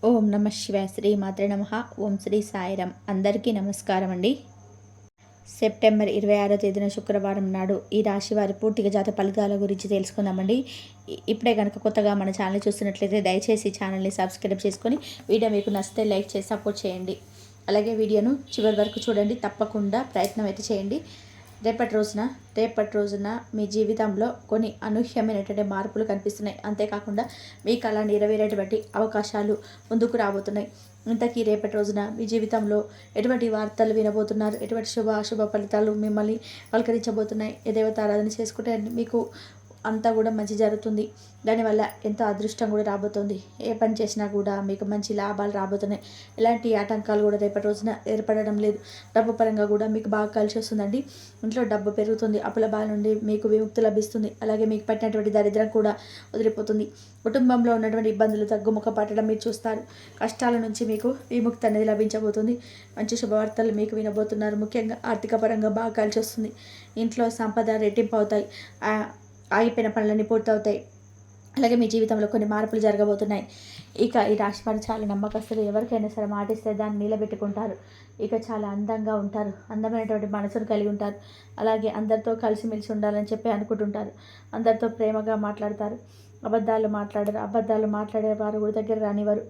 ఓం నమ శివాయ. శ్రీ మాత్రే నమ. ఓం శ్రీ సాయిరామ్. అందరికీ నమస్కారం అండి. సెప్టెంబర్ 26వ తేదీన శుక్రవారం నాడు ఈ రాశి వారి పూర్తిగా జాతక ఫలితాల గురించి తెలుసుకుందామండి. ఇప్పుడే కనుక కొత్తగా మన ఛానల్ చూస్తున్నట్లయితే దయచేసి ఛానల్ని సబ్స్క్రైబ్ చేసుకొని వీడియో మీకు నచ్చితే లైక్ చేసి సపోర్ట్ చేయండి. అలాగే వీడియోను చివరి వరకు చూడండి. తప్పకుండా ప్రయత్నం అయితే చేయండి. రేపటి రోజున మీ జీవితంలో కొన్ని అనూహ్యమైనటువంటి మార్పులు కనిపిస్తున్నాయి. అంతేకాకుండా మీకు అలా నెరవేరేటువంటి అవకాశాలు ముందుకు రాబోతున్నాయి. ఇంతకీ రేపటి రోజున మీ జీవితంలో ఎటువంటి వార్తలు వినబోతున్నారు, ఎటువంటి అశుభ ఫలితాలు మిమ్మల్ని పలకరించబోతున్నాయి, ఏ దేవతారాధన చేసుకుంటే మీకు అంతా కూడా మంచి జరుగుతుంది. దానివల్ల ఎంతో అదృష్టం కూడా రాబోతుంది. ఏ పని చేసినా కూడా మీకు మంచి లాభాలు రాబోతున్నాయి. ఎలాంటి ఆటంకాలు కూడా రేపటి రోజున ఏర్పడడం లేదు. డబ్బు పరంగా కూడా మీకు బాగా కలిసి వస్తుందండి. ఇంట్లో డబ్బు పెరుగుతుంది. అప్పుల బాధ నుండి మీకు విముక్తి లభిస్తుంది. అలాగే మీకు పట్టినటువంటి దరిద్రం కూడా వదిలిపోతుంది. కుటుంబంలో ఉన్నటువంటి ఇబ్బందులు తగ్గుముఖ పట్టడం మీరు చూస్తారు. కష్టాల నుంచి మీకు విముక్తి అనేది లభించబోతుంది. మంచి శుభవార్తలు మీకు వినబోతున్నారు. ముఖ్యంగా ఆర్థిక పరంగా బాగా కలిసి వస్తుంది. ఇంట్లో సంపద రెట్టింపు అవుతాయి. ఆగిపోయిన పనులన్నీ పూర్తవుతాయి. అలాగే మీ జీవితంలో కొన్ని మార్పులు జరగబోతున్నాయి. ఇక ఈ రాశి వారు చాలా నమ్మకస్తులు. ఎవరికైనా సరే మాటిస్తే దాన్ని నిలబెట్టుకుంటారు. ఇక చాలా అందంగా ఉంటారు. అందమైనటువంటి మనసును కలిగి ఉంటారు. అలాగే అందరితో కలిసిమెలిసి ఉండాలని చెప్పి అనుకుంటుంటారు. అందరితో ప్రేమగా మాట్లాడతారు. అబద్ధాలు మాట్లాడేవారు కూడా దగ్గర రానివారు.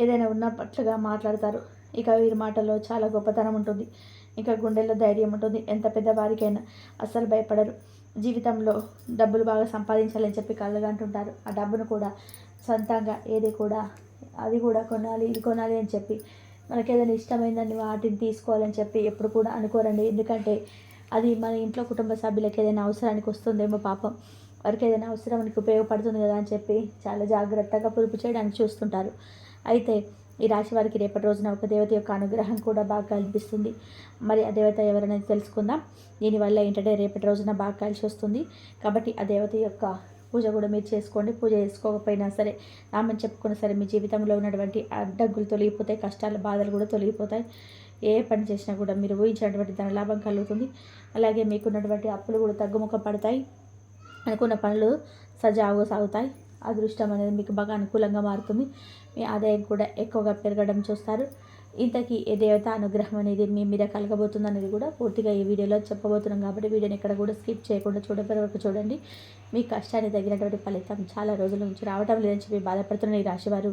ఏదైనా ఉన్న పట్లుగా మాట్లాడతారు. ఇక వీరి మాటల్లో చాలా గొప్పతనం ఉంటుంది. ఇంకా గుండెల్లో ధైర్యం ఉంటుంది. ఎంత పెద్దవారికైనా అస్సలు భయపడరు. జీవితంలో డబ్బులు బాగా సంపాదించాలని చెప్పి కళ్ళగంటుంటారు. ఆ డబ్బును కూడా సొంతంగా అది కూడా కొనాలి, ఇది కొనాలి అని చెప్పి మనకి ఏదైనా ఇష్టమైందని వాటిని తీసుకోవాలని చెప్పి ఎప్పుడు కూడా అనుకోరండి. ఎందుకంటే అది మన ఇంట్లో కుటుంబ సభ్యులకి ఏదైనా అవసరానికి వస్తుందేమో, పాపం వారికి ఏదైనా అవసరానికి ఉపయోగపడుతుంది కదా అని చెప్పి చాలా జాగ్రత్తగా పొదుపు చేయడానికి చూస్తుంటారు. అయితే ఈ రాశి వారికి రేపటి రోజున ఒక దేవత యొక్క అనుగ్రహం కూడా బాగా కనిపిస్తుంది. మరి ఆ దేవత ఎవరనేది తెలుసుకుందాం. దీనివల్ల ఏంటంటే రేపటి రోజున బాగా కలిసి వస్తుంది. కాబట్టి ఆ దేవత యొక్క పూజ కూడా మీరు చేసుకోండి. పూజ చేసుకోకపోయినా సరే, నామని చెప్పుకున్నా సరే, మీ జీవితంలో ఉన్నటువంటి అడ్డంకులు తొలగిపోతాయి. కష్టాలు బాధలు కూడా తొలగిపోతాయి. ఏ పని చేసినా కూడా మీరు ఊహించినటువంటి ధన లాభం కలుగుతుంది. అలాగే మీకున్నటువంటి అప్పులు కూడా తగ్గుముఖ పడతాయి. అనుకున్న పనులు సజావుగా సాగుతాయి. అదృష్టం అనేది మీకు బాగా అనుకూలంగా మారుతుంది. మీ ఆదాయం కూడా ఎక్కువగా పెరగడం చూస్తారు. ఇంతకీ ఏ దేవత అనుగ్రహం అనేది మీ మీద కలగబోతుంది అనేది కూడా పూర్తిగా ఈ వీడియోలో చెప్పబోతున్నాం. కాబట్టి వీడియోని ఎక్కడ కూడా స్కిప్ చేయకుండా వరకు చూడండి. మీ కష్టాన్ని తగినటువంటి ఫలితం చాలా రోజుల నుంచి రావడం లేదని చెప్పి బాధపడుతున్న ఈ రాశివారు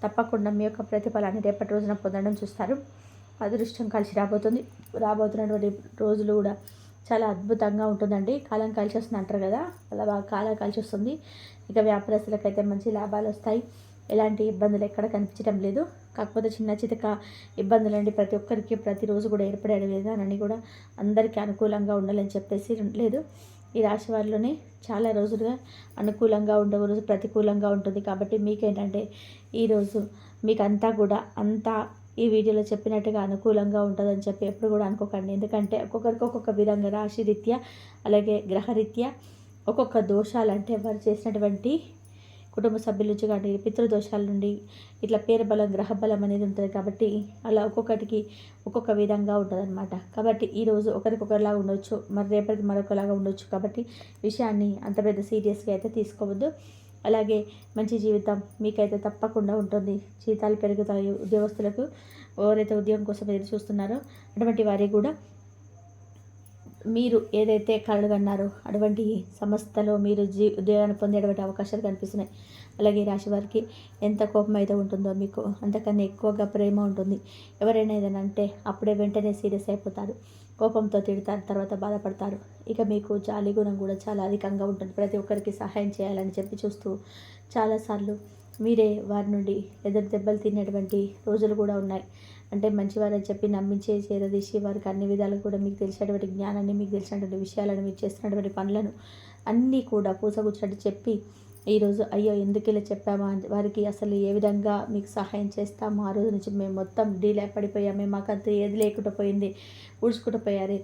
తప్పకుండా మీ యొక్క ప్రతిఫలాన్ని రేపటి రోజున పొందడం చూస్తారు. అదృష్టం కలిసి రాబోతున్నటువంటి రోజులు కూడా చాలా అద్భుతంగా ఉంటుందండి. కాలం కలిసి వస్తుంది అంటారు కదా, అలా బాగా కాలం కలిసి వస్తుంది. ఇక వ్యాపారస్తులకైతే మంచి లాభాలు వస్తాయి. ఎలాంటి ఇబ్బందులు ఎక్కడ కనిపించడం లేదు. కాకపోతే చిన్న చితక ఇబ్బందులు అండి ప్రతి ఒక్కరికి ప్రతిరోజు కూడా ఏర్పడే విధానాన్ని కూడా అందరికీ అనుకూలంగా ఉండాలని చెప్పేసి లేదు. ఈ రాశి వారిలోనే చాలా రోజులుగా అనుకూలంగా ఉండే రోజు ప్రతికూలంగా ఉంటుంది. కాబట్టి మీకేంటంటే ఈరోజు మీకు అంతా ఈ వీడియోలో చెప్పినట్టుగా అనుకూలంగా ఉంటుందని చెప్పి ఎప్పుడు కూడా అనుకోకండి. ఎందుకంటే ఒక్కొక్కరికి ఒక్కొక్క విధంగా రాశి రీత్యా అలాగే గ్రహరీత్యా ఒక్కొక్క దోషాలు, అంటే వారు చేసినటువంటి కుటుంబ సభ్యుల నుంచి కానీ పితృదోషాల నుండి ఇట్లా పేరు బలం, గ్రహ బలం అనేది ఉంటుంది. కాబట్టి అలా ఒక్కొక్కటికి ఒక్కొక్క విధంగా ఉంటుంది అనమాట. కాబట్టి ఈరోజు ఒకరికొకరిలాగా ఉండొచ్చు, మరి రేపటికి మరొకలాగా ఉండొచ్చు. కాబట్టి విషయాన్ని అంత పెద్ద సీరియస్గా అయితే తీసుకోవద్దు. అలాగే మంచి జీవితం మీకైతే తప్పకుండా ఉంటుంది. జీతాలు పెరుగుతాయి. ఉద్యోగస్తులకు ఎవరైతే ఉద్యోగం కోసం ఎదురు చూస్తున్నారో అటువంటి వారికి కూడా మీరు ఏదైతే కలగన్నారో అటువంటి సంస్థలో మీరు ఉద్యోగాన్ని పొందేటువంటి అవకాశాలు కనిపిస్తున్నాయి. అలాగే రాశి వారికి ఎంత కోపం అయితే ఉంటుందో మీకు అంతకన్నా ఎక్కువగా ప్రేమ ఉంటుంది. ఎవరైనా ఏదైనా అంటే అప్పుడే వెంటనే సీరియస్ అయిపోతారు. కోపంతో తిడతారు, తర్వాత బాధపడతారు. ఇక మీకు జాలి గుణం కూడా చాలా అధికంగా ఉంటుంది. ప్రతి ఒక్కరికి సహాయం చేయాలని చెప్పి చూస్తూ చాలాసార్లు మీరే వారి నుండి ఎదురు దెబ్బలు తినేటువంటి రోజులు కూడా ఉన్నాయి. అంటే మంచివారని చెప్పి నమ్మించే చేరదీసి వారికి అన్ని విధాలు కూడా మీకు తెలిసినటువంటి జ్ఞానాన్ని, మీకు తెలిసినటువంటి విషయాలను, మీరు చేస్తున్నటువంటి పనులను అన్నీ కూడా పూసగుచ్చినట్టు చెప్పి ఈరోజు అయ్యో ఎందుకు ఇలా చెప్పామా, వారికి అసలు ఏ విధంగా మీకు సహాయం చేస్తామో ఆ రోజు నుంచి మేము మొత్తం డీలే పడిపోయామే, మాకంత ఏది లేకుండా పోయింది, ఊడ్చుకుంటూ పోయారే,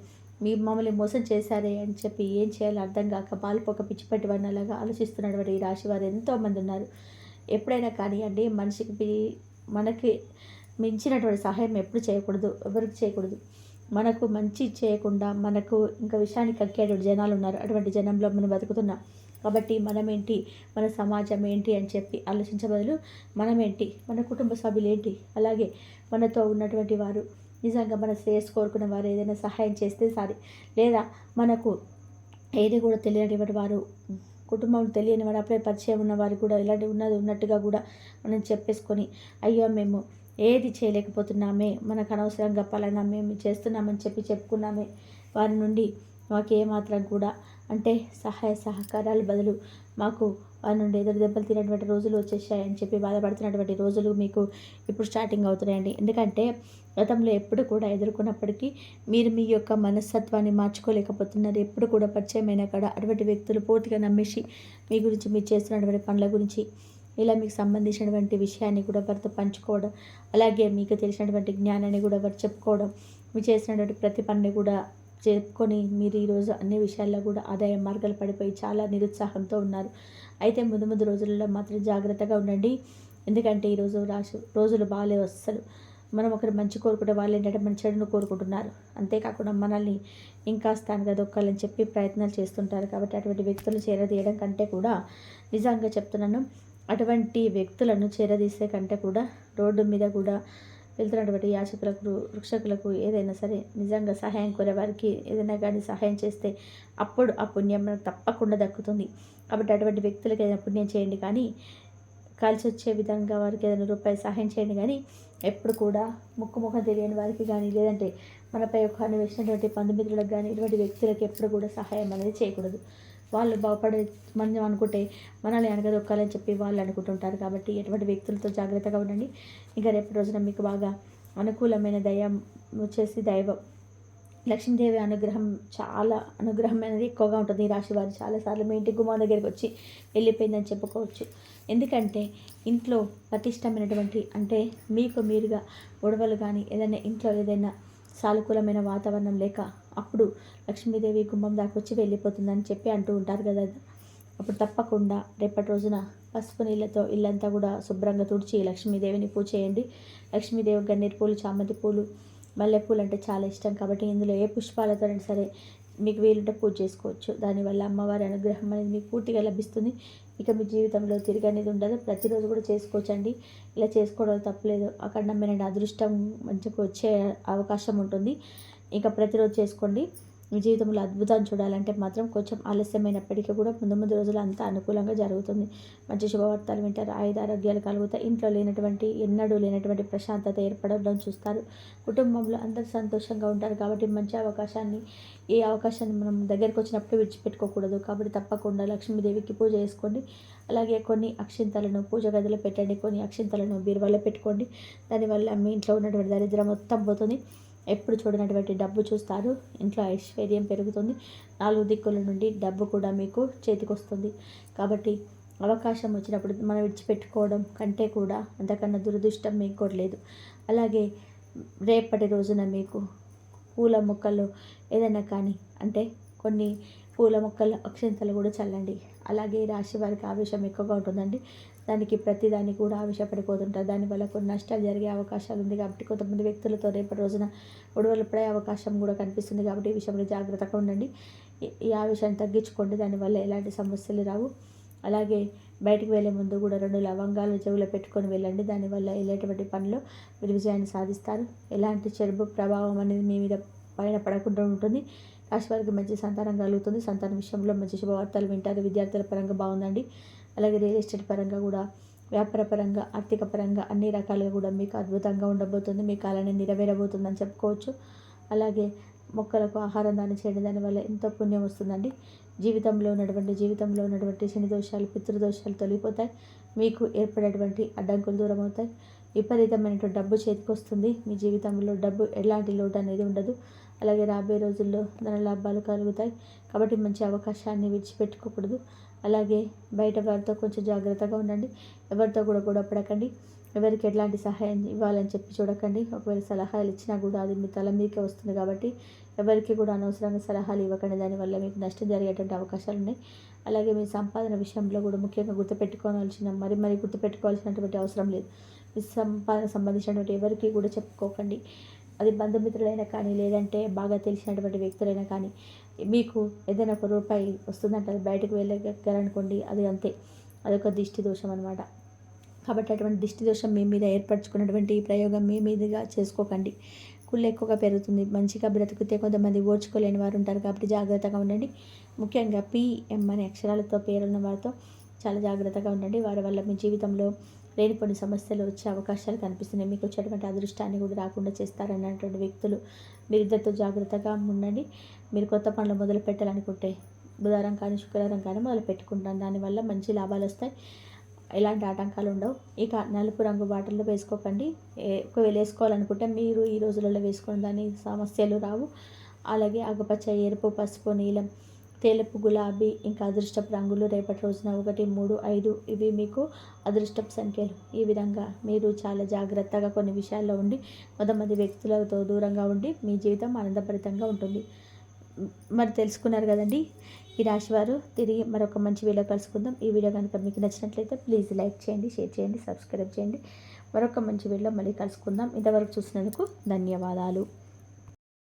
మీ మమ్మల్ని మోసం చేశారే అని చెప్పి ఏం చేయాలో అర్థం కాక పాలుపోక పిచ్చిపట్టి అలాగా ఆలోచిస్తున్నటువంటి ఈ రాశి వారు ఎంతోమంది ఉన్నారు. ఎప్పుడైనా కానివ్వండి, మనకి మించినటువంటి సహాయం ఎప్పుడు చేయకూడదు, ఎవరికి చేయకూడదు. మనకు మంచి చేయకుండా మనకు ఇంకా విషయాన్ని కక్కేటువంటి జనాలు ఉన్నారు. అటువంటి జనంలో మనం బతుకుతున్నాం. కాబట్టి మనమేంటి, మన సమాజం ఏంటి అని చెప్పి ఆలోచించే బదులు మనమేంటి, మన కుటుంబ సభ్యులు ఏంటి, అలాగే మనతో ఉన్నటువంటి వారు నిజంగా మన శ్రేయస్సు కోరుకున్న వారు ఏదైనా సహాయం చేస్తే సరే, లేదా మనకు ఏది కూడా తెలియనివాడు వారు, కుటుంబం తెలియని వాడు అప్పుడే పరిచయం ఉన్నవారు కూడా ఇలాంటి ఉన్నది ఉన్నట్టుగా కూడా మనం చెప్పేసుకొని, అయ్యో మేము ఏది చేయలేకపోతున్నామే, మనకు అనవసరంగా పలానా మేము చేస్తున్నామని చెప్పుకున్నామే, వారి నుండి మాకు ఏమాత్రం కూడా అంటే సహాయ సహకారాల బదులు మాకు వారి నుండి ఎదురు దెబ్బలు తినేటువంటి రోజులు వచ్చేసాయని చెప్పి బాధపడుతున్నటువంటి రోజులు మీకు ఇప్పుడు స్టార్టింగ్ అవుతున్నాయండి. ఎందుకంటే గతంలో ఎప్పుడు కూడా ఎదుర్కొన్నప్పటికీ మీరు మీ యొక్క మనస్తత్వాన్ని మార్చుకోలేకపోతున్నారు. ఎప్పుడు కూడా పరిచయమైన కాడ అటువంటి వ్యక్తులు పూర్తిగా నమ్మేసి మీ గురించి, మీరు చేస్తున్నటువంటి పనుల గురించి, ఇలా మీకు సంబంధించినటువంటి విషయాన్ని కూడా వారితో పంచుకోవడం, అలాగే మీకు తెలిసినటువంటి జ్ఞానాన్ని కూడా వారు చెప్పుకోవడం, మీరు చేసినటువంటి ప్రతి పనిని కూడా చెప్పుకొని మీరు ఈరోజు అన్ని విషయాల్లో కూడా ఆదాయ మార్గాలు పడిపోయి చాలా నిరుత్సాహంతో ఉన్నారు. అయితే ముందు ముందు రోజులలో మాత్రం జాగ్రత్తగా ఉండండి. ఎందుకంటే ఈరోజు రోజులు బాగాలేవు అస్సలు. మనం ఒకరు మంచి కోరుకుంటే వాళ్ళు ఏంటంటే మన చెడును కోరుకుంటున్నారు. అంతేకాకుండా మనల్ని ఇంకా స్థానంగా దొక్కాలని చెప్పి ప్రయత్నాలు చేస్తుంటారు. కాబట్టి అటువంటి వ్యక్తులు చేరదీయడం కంటే కూడా, నిజంగా చెప్తున్నాను, అటువంటి వ్యక్తులను చేరదీసే కంటే కూడా రోడ్డు మీద కూడా వెళ్తున్నటువంటి యాచకులకు, వృక్షకులకు ఏదైనా సరే నిజంగా సహాయం కోరే వారికి ఏదైనా కానీ సహాయం చేస్తే అప్పుడు ఆ పుణ్యం మనకు తప్పకుండా దక్కుతుంది. కాబట్టి అటువంటి వ్యక్తులకు ఏదైనా పుణ్యం చేయండి, కానీ కలిసి వచ్చే విధంగా వారికి ఏదైనా రూపాయి సహాయం చేయండి. కానీ ఎప్పుడు కూడా ముఖం తెలియని వారికి కానీ, లేదంటే మనపై ఒక వేసినటువంటి బంధుమిత్రులకు కానీ, ఇటువంటి వ్యక్తులకు ఎప్పుడు కూడా సహాయం అనేది చేయకూడదు. వాళ్ళు బాగుపడే మనం అనుకుంటే మనల్ని అనగదొక్కాలని చెప్పి వాళ్ళు అనుకుంటుంటారు. కాబట్టి ఎటువంటి వ్యక్తులతో జాగ్రత్తగా ఉండండి. ఇంకా రేపు రోజున మీకు బాగా అనుకూలమైన దయ్యం వచ్చేసి దైవం లక్ష్మీదేవి అనుగ్రహం, చాలా అనుగ్రహం అనేది ఎక్కువగా ఉంటుంది. ఈ రాశి వారు చాలాసార్లు మీ ఇంటి గుమ్మం దగ్గరికి వచ్చి వెళ్ళిపోయిందని చెప్పుకోవచ్చు. ఎందుకంటే ఇంట్లో పటిష్టమైనటువంటి అంటే మీకు మీరుగా గొడవలు కానీ, ఏదైనా ఇంట్లో ఏదైనా సానుకూలమైన వాతావరణం లేక అప్పుడు లక్ష్మీదేవి గుమ్మం దాకా వచ్చి వెళ్ళిపోతుందని చెప్పి అంటూ ఉంటారు కదా. అప్పుడు తప్పకుండా రేపటి రోజున పసుపు నీళ్ళతో ఇల్లంతా కూడా శుభ్రంగా తుడిచి లక్ష్మీదేవిని పూజ చేయండి. లక్ష్మీదేవి గన్నేరు పూలు, చామంతి పూలు, మల్లెపూలు అంటే చాలా ఇష్టం. కాబట్టి ఇందులో ఏ పుష్పాలతో సరే మీకు వీలుంటే పూజ చేసుకోవచ్చు. దానివల్ల అమ్మవారి అనుగ్రహం అనేది మీకు పూర్తిగా లభిస్తుంది. ఇక మీ జీవితంలో తిరిగి అనేది ఉండదు. ప్రతిరోజు కూడా చేసుకోవచ్చండి. ఇలా చేసుకోవడం తప్పలేదు. అఖండమైన అదృష్టం మంచిగా వచ్చే అవకాశం ఉంటుంది. ఇంకా ప్రతిరోజు చేసుకోండి. మీ జీవితంలో అద్భుతం చూడాలంటే మాత్రం కొంచెం ఆలస్యమైనప్పటికీ కూడా ముందు ముందు రోజులు అంతా అనుకూలంగా జరుగుతుంది. మంచి శుభవార్తలు వింటారు. ఆరోగ్యాలు కలుగుతాయి. ఇంట్లో ఎన్నడూ లేనటువంటి ప్రశాంతత ఏర్పడడం చూస్తారు. కుటుంబంలో అందరూ సంతోషంగా ఉంటారు. కాబట్టి మంచి అవకాశాన్ని, ఏ అవకాశాన్ని మనం దగ్గరికి వచ్చినప్పుడు విడిచిపెట్టుకోకూడదు. కాబట్టి తప్పకుండా లక్ష్మీదేవికి పూజ చేసుకోండి. అలాగే కొన్ని అక్షింతలను పూజ గదిలో పెట్టండి. కొన్ని అక్షింతలను బీరువాలో పెట్టుకోండి. దానివల్ల మీ ఇంట్లో ఉన్నటువంటి దరిద్రం మొత్తం పోతుంది. ఎప్పుడు చూడనటువంటి డబ్బు చూస్తారు. ఇంట్లో ఐశ్వర్యం పెరుగుతుంది. 4 దిక్కుల నుండి డబ్బు కూడా మీకు చేతికి వస్తుంది. కాబట్టి అవకాశం వచ్చినప్పుడు మనం విడిచిపెట్టుకోవడం కంటే కూడా అంతకన్నా దురదృష్టం మీకు కూడా లేదు. అలాగే రేపటి రోజున మీకు పూల మొక్కలు ఏదైనా కానీ, అంటే కొన్ని పూల మొక్కల అక్షింతలు కూడా చల్లండి. అలాగే రాశి వారికి ఆవేశం ఎక్కువగా ఉంటుందండి. దానికి ప్రతిదాన్ని కూడా ఆవేశపడిపోతుంటారు. దానివల్ల కొన్ని నష్టాలు జరిగే అవకాశాలు ఉంది. కాబట్టి కొంతమంది వ్యక్తులతో రేపటి రోజున గొడవలు పడే అవకాశం కూడా కనిపిస్తుంది. కాబట్టి ఈ విషయంలో జాగ్రత్తగా ఉండండి. ఈ ఆవేశాన్ని తగ్గించుకోండి. దానివల్ల ఎలాంటి సమస్యలు రావు. అలాగే బయటికి వెళ్ళే ముందు కూడా 2 లవంగాలు చెవిలో పెట్టుకొని వెళ్ళండి. దానివల్ల వెళ్ళేటువంటి పనిలో మీరు విజయాన్ని సాధిస్తారు. ఎలాంటి చెడు ప్రభావం అనేది మీ మీద పైన పడకుండా ఉంటుంది. రాశి వారికి మంచి సంతానం కలుగుతుంది. సంతానం విషయంలో మంచి శుభవార్తలు వింటారు. విద్యార్థుల పరంగా బాగుందండి. అలాగే రియల్ ఎస్టేట్ పరంగా కూడా, వ్యాపార పరంగా, ఆర్థిక పరంగా అన్ని రకాలుగా కూడా మీకు అద్భుతంగా ఉండబోతుంది. మీ కాలాన్ని నెరవేరబోతుందని చెప్పుకోవచ్చు. అలాగే మొక్కలకు ఆహారం దానం చేయండి. దానివల్ల ఎంతో పుణ్యం వస్తుందండి. జీవితంలో ఉన్నటువంటి శని దోషాలు, పితృదోషాలు తొలగిపోతాయి. మీకు ఏర్పడేటువంటి అడ్డంకులు దూరం అవుతాయి. విపరీతమైనటువంటి డబ్బు చేతికి వస్తుంది. మీ జీవితంలో డబ్బు ఎలాంటి లోటు అనేది ఉండదు. అలాగే రాబోయే రోజుల్లో ధన లాభాలు కలుగుతాయి. కాబట్టి మంచి అవకాశాన్ని విడిచిపెట్టుకోకూడదు. అలాగే బయట వారితో కొంచెం జాగ్రత్తగా ఉండండి. ఎవరితో కూడా గొడవ పడకండి. ఎవరికి ఎట్లాంటి సహాయం ఇవ్వాలని చెప్పి చూడకండి. ఒకవేళ సలహాలు ఇచ్చినా కూడా అది మీ తల మీదకే వస్తుంది. కాబట్టి ఎవరికి కూడా అనవసరంగా సలహాలు ఇవ్వకండి. దానివల్ల మీకు నష్టం జరిగేటువంటి అవకాశాలు ఉన్నాయి. అలాగే మీ సంపాదన విషయంలో కూడా ముఖ్యంగా గుర్తుపెట్టుకోవాల్సినటువంటి అవసరం లేదు. మీ సంపాదన సంబంధించినటువంటి ఎవరికి కూడా చెప్పుకోకండి. అది బంధుమిత్రులైనా కానీ, లేదంటే బాగా తెలిసినటువంటి వ్యక్తులైనా కానీ, మీకు ఏదైనా ఒక రూపాయి వస్తుందంటే అది బయటకు వెళ్ళగలనుకోండి, అది అంతే. అదొక దిష్టి దోషం అనమాట. కాబట్టి అటువంటి దిష్టి దోషం మీ మీద ఏర్పరచుకున్నటువంటి ఈ ప్రయోగం మీ మీదుగా చేసుకోకండి. కుళ్ళు ఎక్కువగా పెరుగుతుంది. మంచిగా బ్రతికితే కొంతమంది ఓర్చుకోలేని వారు ఉంటారు. కాబట్టి జాగ్రత్తగా ఉండండి. ముఖ్యంగా పిఎం అనే అక్షరాలతో పేరున్న వారితో చాలా జాగ్రత్తగా ఉండండి. వారి వల్ల మీ జీవితంలో లేనిపోని సమస్యలు వచ్చే అవకాశాలు కనిపిస్తున్నాయి. మీకు వచ్చేటువంటి అదృష్టాన్ని కూడా రాకుండా చేస్తారన్నటువంటి వ్యక్తులు మీరిద్దరితో జాగ్రత్తగా ఉండండి. మీరు కొత్త పనులు మొదలు పెట్టాలనుకుంటే బుధవారం కానీ, శుక్రవారం కానీ మొదలు పెట్టుకుంటాను. దానివల్ల మంచి లాభాలు వస్తాయి. ఎలాంటి ఆటంకాలు ఉండవు. ఇక నలుపు రంగు బాటిల్లో వేసుకోకండి. ఒకవేళ వేసుకోవాలనుకుంటే మీరు ఈ రోజులలో వేసుకున్న దాని సమస్యలు రావు. అలాగే ఆకుపచ్చ, ఎరుపు, పసుపు, నీలం, తెలుపు, గులాబీ ఇంకా అదృష్టపు రంగులు రేపటి రోజున 1, 3, 5 ఇవి మీకు అదృష్టపు సంఖ్యలు. ఈ విధంగా మీరు చాలా జాగ్రత్తగా కొన్ని విషయాల్లో ఉండి కొంతమంది వ్యక్తులతో దూరంగా ఉండి మీ జీవితం ఆనందభరితంగా ఉంటుంది. మరి తెలుసుకున్నారు కదండి. ఈ రాశివారు తిరిగి మరొక మంచి వీడియో కలుసుకుందాం. ఈ వీడియో కనుక మీకు నచ్చినట్లయితే ప్లీజ్ లైక్ చేయండి, షేర్ చేయండి, సబ్స్క్రైబ్ చేయండి. మరొక మంచి వీడియోలో మళ్ళీ కలుసుకుందాం. ఇంతవరకు చూసినందుకు ధన్యవాదాలు.